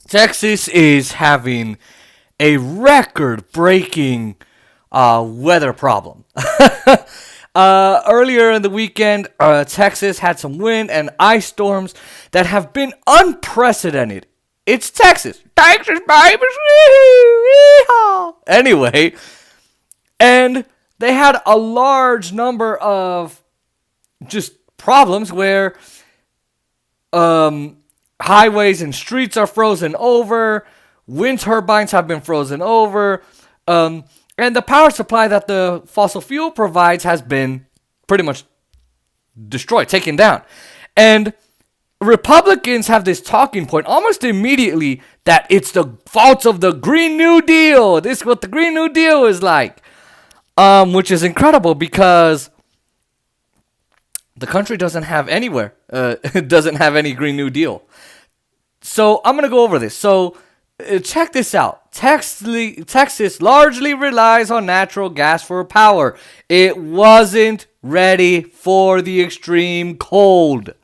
Texas is having a record-breaking weather problem. Earlier in the weekend, Texas had some wind and ice storms that have been unprecedented. It's Texas. Texas, baby. Anyway, and they had a large number of just problems where highways and streets are frozen over, wind turbines have been frozen over, and the power supply that the fossil fuel provides has been pretty much destroyed, taken down. And Republicans have this talking point almost immediately that it's the fault of the Green New Deal. This is what the Green New Deal is like. Which is incredible because the country doesn't have anywhere. It doesn't have any Green New Deal. So I'm going to go over this. So check this out. Texas largely relies on natural gas for power. It wasn't ready for the extreme cold.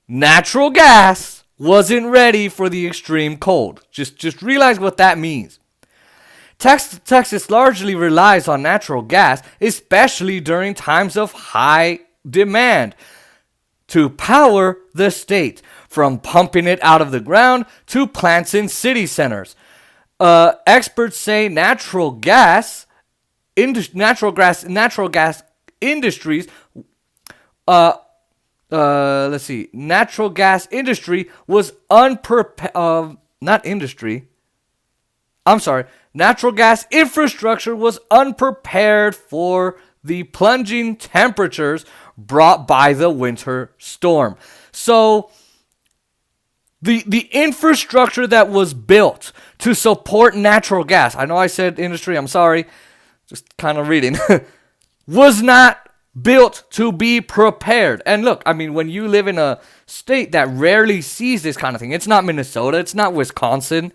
Natural gas wasn't ready for the extreme cold. Just realize what that means. Texas largely relies on natural gas, especially during times of high demand, to power the state, from pumping it out of the ground to plants in city centers. Experts say natural gas industries. Natural gas industry was unprepared. Natural gas infrastructure was unprepared for the plunging temperatures brought by the winter storm. So the infrastructure that was built to support natural gas, I know I said industry, I'm sorry, just kind of reading, was not built to be prepared. And look, I mean, when you live in a state that rarely sees this kind of thing, it's not Minnesota, it's not Wisconsin,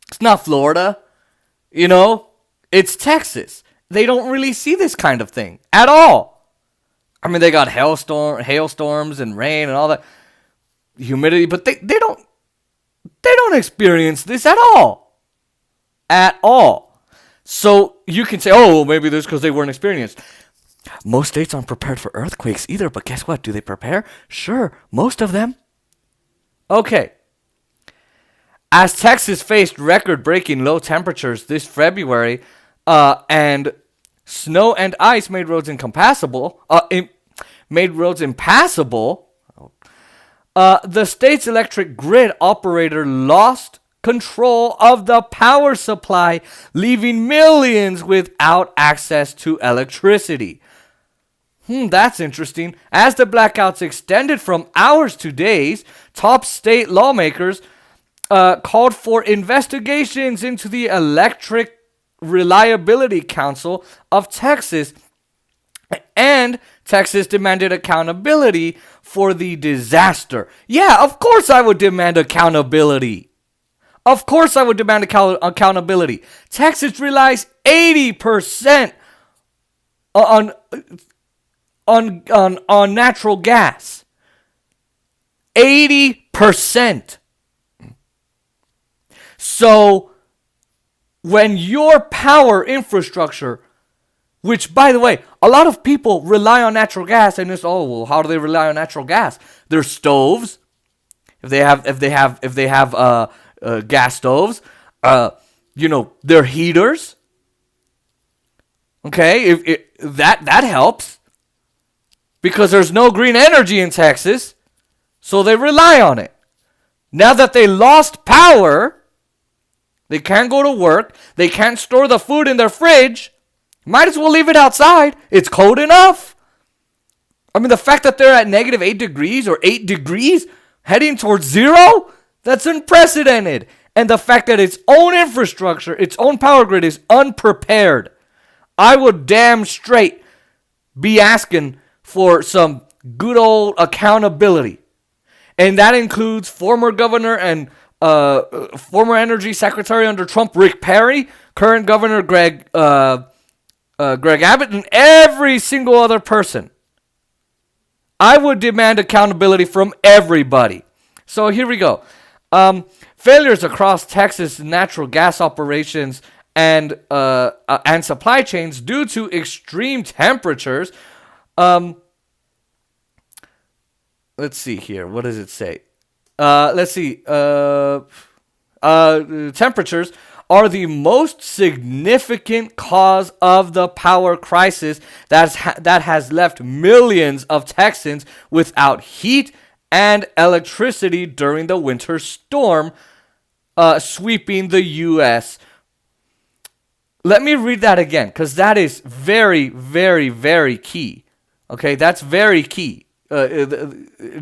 it's not Florida, it's Texas. They don't really see this kind of thing at all. I mean, they got hailstorms and rain and all that humidity, but they don't experience this at all. At all. So you can say, oh, well, maybe this because they weren't experienced. Most states aren't prepared for earthquakes either, but guess what? Do they prepare? Sure, most of them. Okay. As Texas faced record-breaking low temperatures this February, and snow and ice made roads impassable, the state's electric grid operator lost control of the power supply, leaving millions without access to electricity. That's interesting. As the blackouts extended from hours to days, top state lawmakers called for investigations into the Electric Reliability Council of Texas, and Texas demanded accountability for the disaster. Yeah, of course I would demand accountability. Of course I would demand accountability. Texas relies 80% on natural gas. 80%. So when your power infrastructure, which by the way, a lot of people rely on natural gas, and it's, oh well, how do they rely on natural gas? Their stoves, if they have gas stoves, their heaters. Okay, that helps because there's no green energy in Texas, so they rely on it. Now that they lost power, they can't go to work, they can't store the food in their fridge, might as well leave it outside. It's cold enough. I mean, the fact that they're at negative 8 degrees or 8 degrees heading towards zero, that's unprecedented. And the fact that its own infrastructure, its own power grid is unprepared. I would damn straight be asking for some good old accountability. And that includes former governor and former energy secretary under Trump, Rick Perry, current governor Greg Abbott, and every single other person. I would demand accountability from everybody. So here we go. Failures across Texas natural gas operations and supply chains due to extreme temperatures. Let's see here. What does it say? Let's see. Temperatures are the most significant cause of the power crisis that has left millions of Texans without heat and electricity during the winter storm sweeping the U.S. Let me read that again, because that is very, very, very key. Okay, that's very key.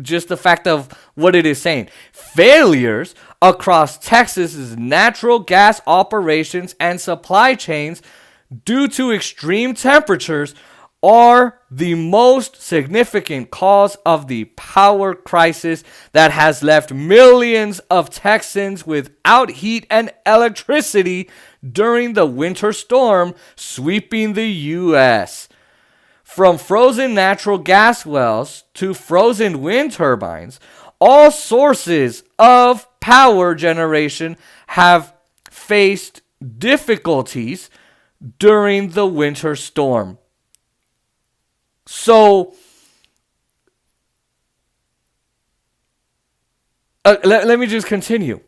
Just the fact of what it is saying. Failures across Texas's natural gas operations and supply chains due to extreme temperatures are the most significant cause of the power crisis that has left millions of Texans without heat and electricity during the winter storm sweeping the U.S. From frozen natural gas wells to frozen wind turbines, all sources of power generation have faced difficulties during the winter storm. So, let me just continue.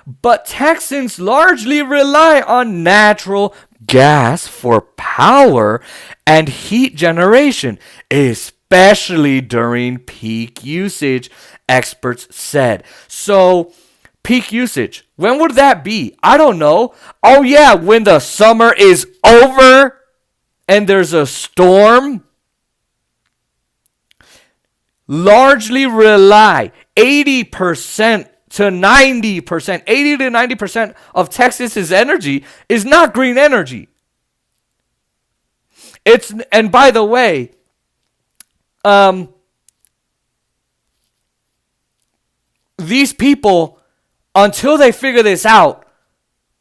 But Texans largely rely on natural gas for power and heat generation, especially during peak usage, experts said. So, peak usage, when would that be? I don't know. Oh yeah, when the summer is over and there's a storm. Largely rely 80% to 90%, 80 to 90% of Texas's energy is not green energy. And by the way, these people, until they figure this out,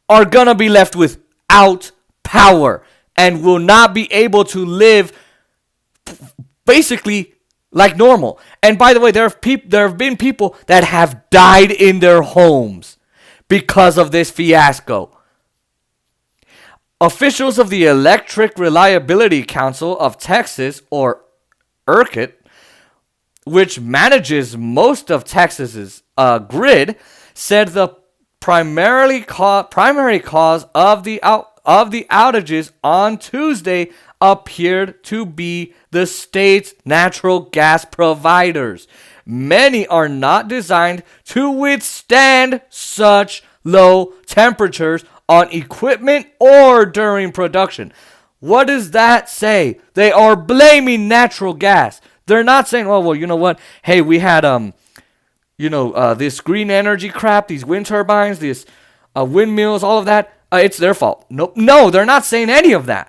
are gonna be left without power and will not be able to live basically like normal. And by the way, there have been people that have died in their homes because of this fiasco. Officials of the Electric Reliability Council of Texas, or ERCOT, which manages most of Texas's grid, said the primary cause of the outages on Tuesday appeared to be the state's natural gas providers. Many are not designed to withstand such low temperatures on equipment or during production. What does that say? They are blaming natural gas. They're not saying, oh, well, you know what? Hey, we had, this green energy crap, these wind turbines, these windmills, all of that. It's their fault. Nope. No, they're not saying any of that.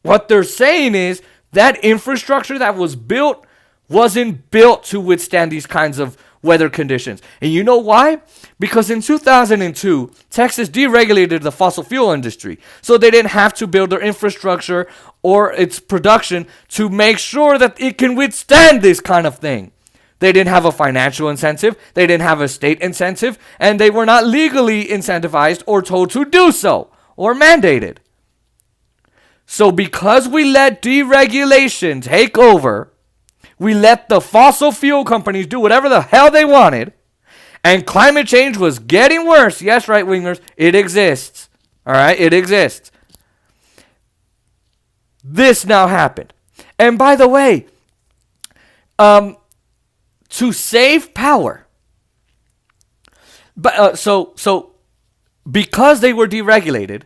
What they're saying is that infrastructure that was built wasn't built to withstand these kinds of weather conditions. And you know why? Because in 2002, Texas deregulated the fossil fuel industry. So they didn't have to build their infrastructure or its production to make sure that it can withstand this kind of thing. They didn't have a financial incentive, they didn't have a state incentive, and they were not legally incentivized or told to do so or mandated. So because we let deregulation take over, we let the fossil fuel companies do whatever the hell they wanted, and climate change was getting worse. Yes, right-wingers, it exists. All right, it exists. This now happened. And by the way, to save power, but so because they were deregulated,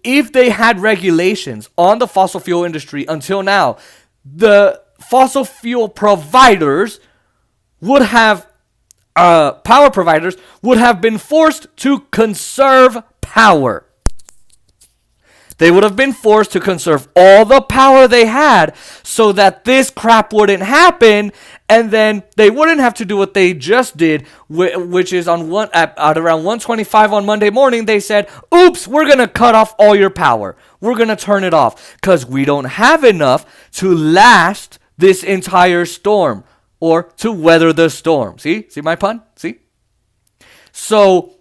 if they had regulations on the fossil fuel industry until now, the fossil fuel providers would have, power providers would have been forced to conserve power. They would have been forced to conserve all the power they had so that this crap wouldn't happen, and then they wouldn't have to do what they just did, which is at around 1:25 on Monday morning, they said, oops, we're going to cut off all your power. We're going to turn it off because we don't have enough to last this entire storm. or to weather the storm. See my pun? See? So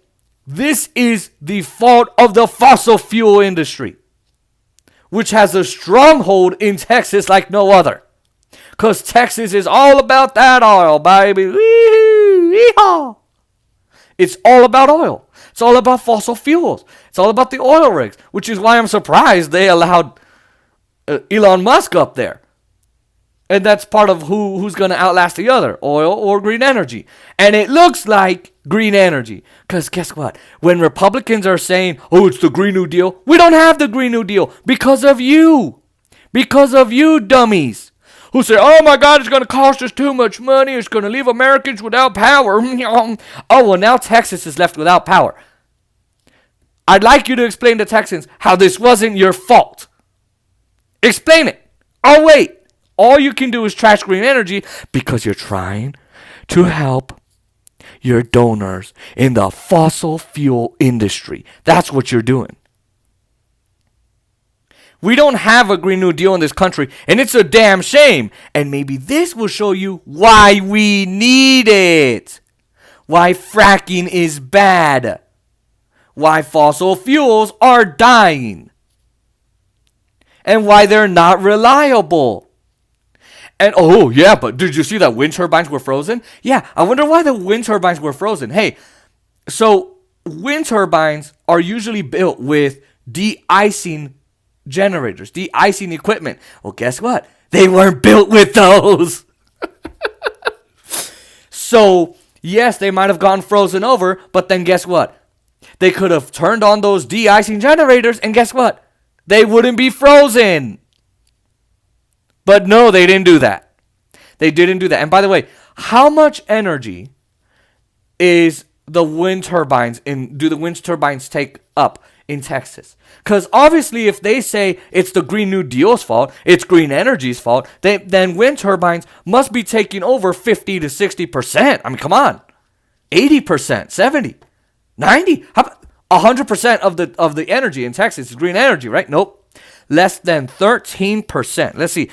this is the fault of the fossil fuel industry, which has a stronghold in Texas like no other. Because Texas is all about that oil, baby. Wee-hoo, it's all about oil. It's all about fossil fuels. It's all about the oil rigs, which is why I'm surprised they allowed Elon Musk up there. And that's part of who's going to outlast the other, oil or green energy. And it looks like green energy. Because guess what? When Republicans are saying, oh, it's the Green New Deal, we don't have the Green New Deal because of you. Because of you dummies who say, oh my God, it's going to cost us too much money. It's going to leave Americans without power. Oh, well, now Texas is left without power. I'd like you to explain to Texans how this wasn't your fault. Explain it. I'll wait. All you can do is trash green energy because you're trying to help your donors in the fossil fuel industry. That's what you're doing. We don't have a Green New Deal in this country, and it's a damn shame. And maybe this will show you why we need it. Why fracking is bad. Why fossil fuels are dying. And why they're not reliable. And oh yeah, but did you see that wind turbines were frozen? Yeah, I wonder why the wind turbines were frozen. Hey, so wind turbines are usually built with de-icing generators, de-icing equipment. Well, guess what? They weren't built with those. So, yes, they might have gone frozen over, but then guess what? They could have turned on those de-icing generators, and guess what? They wouldn't be frozen. But no, they didn't do that. They didn't do that. And by the way, how much energy is the wind turbines do the wind turbines take up in Texas? Because obviously if they say it's the Green New Deal's fault, it's green energy's fault, then wind turbines must be taking over 50 to 60%. I mean, come on. 80%, 70, 90, 100% of the energy in Texas is green energy, right? Nope. Less than 13%. Let's see.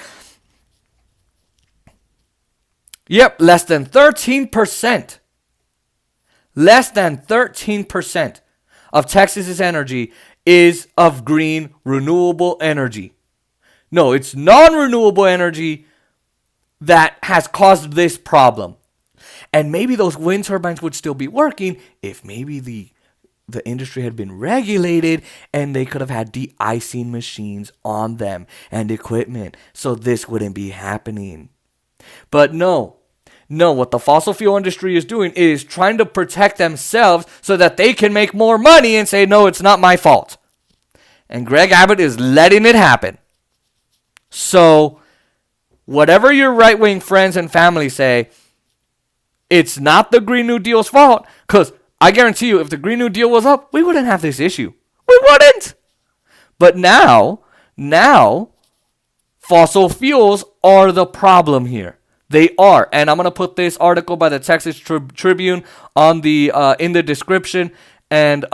Yep, less than 13%. Less than 13% of Texas's energy is of green renewable energy. No, it's non-renewable energy that has caused this problem. And maybe those wind turbines would still be working if maybe the industry had been regulated and they could have had de-icing machines on them and equipment, so this wouldn't be happening. But no, what the fossil fuel industry is doing is trying to protect themselves so that they can make more money and say, no, it's not my fault. And Greg Abbott is letting it happen. So, whatever your right-wing friends and family say, it's not the Green New Deal's fault, because I guarantee you, if the Green New Deal was up, we wouldn't have this issue. We wouldn't. But now, fossil fuels are the problem here. They are. And I'm going to put this article by the Texas Tribune on the in the description. And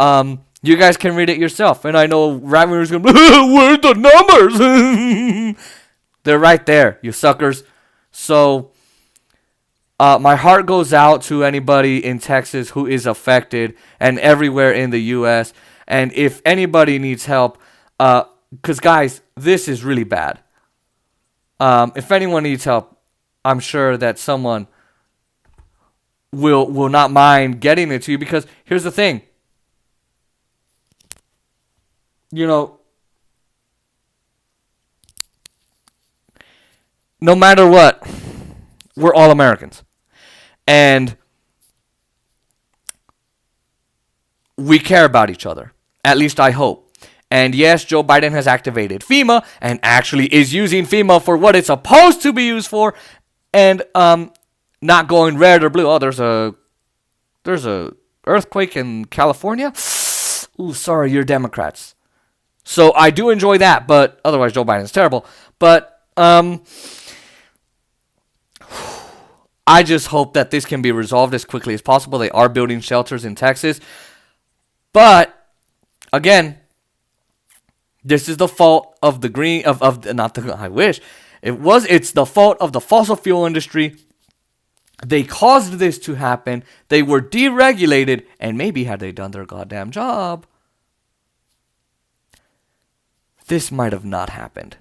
you guys can read it yourself. And I know right-wingers going, where's the numbers? They're right there, you suckers. So my heart goes out to anybody in Texas who is affected and everywhere in the U.S. And if anybody needs help, because, guys, this is really bad. If anyone needs help, I'm sure that someone will not mind getting it to you, because here's the thing. You know, no matter what, we're all Americans. And we care about each other. At least I hope. And yes, Joe Biden has activated FEMA and actually is using FEMA for what it's supposed to be used for, and not going red or blue. Oh, there's a earthquake in California. Ooh, sorry, you're Democrats. So I do enjoy that, but otherwise Joe Biden's terrible. But I just hope that this can be resolved as quickly as possible. They are building shelters in Texas. But again, this is the fault of the green it's the fault of the fossil fuel industry They caused this to happen. They were deregulated, and maybe had they done their goddamn job, this might have not happened.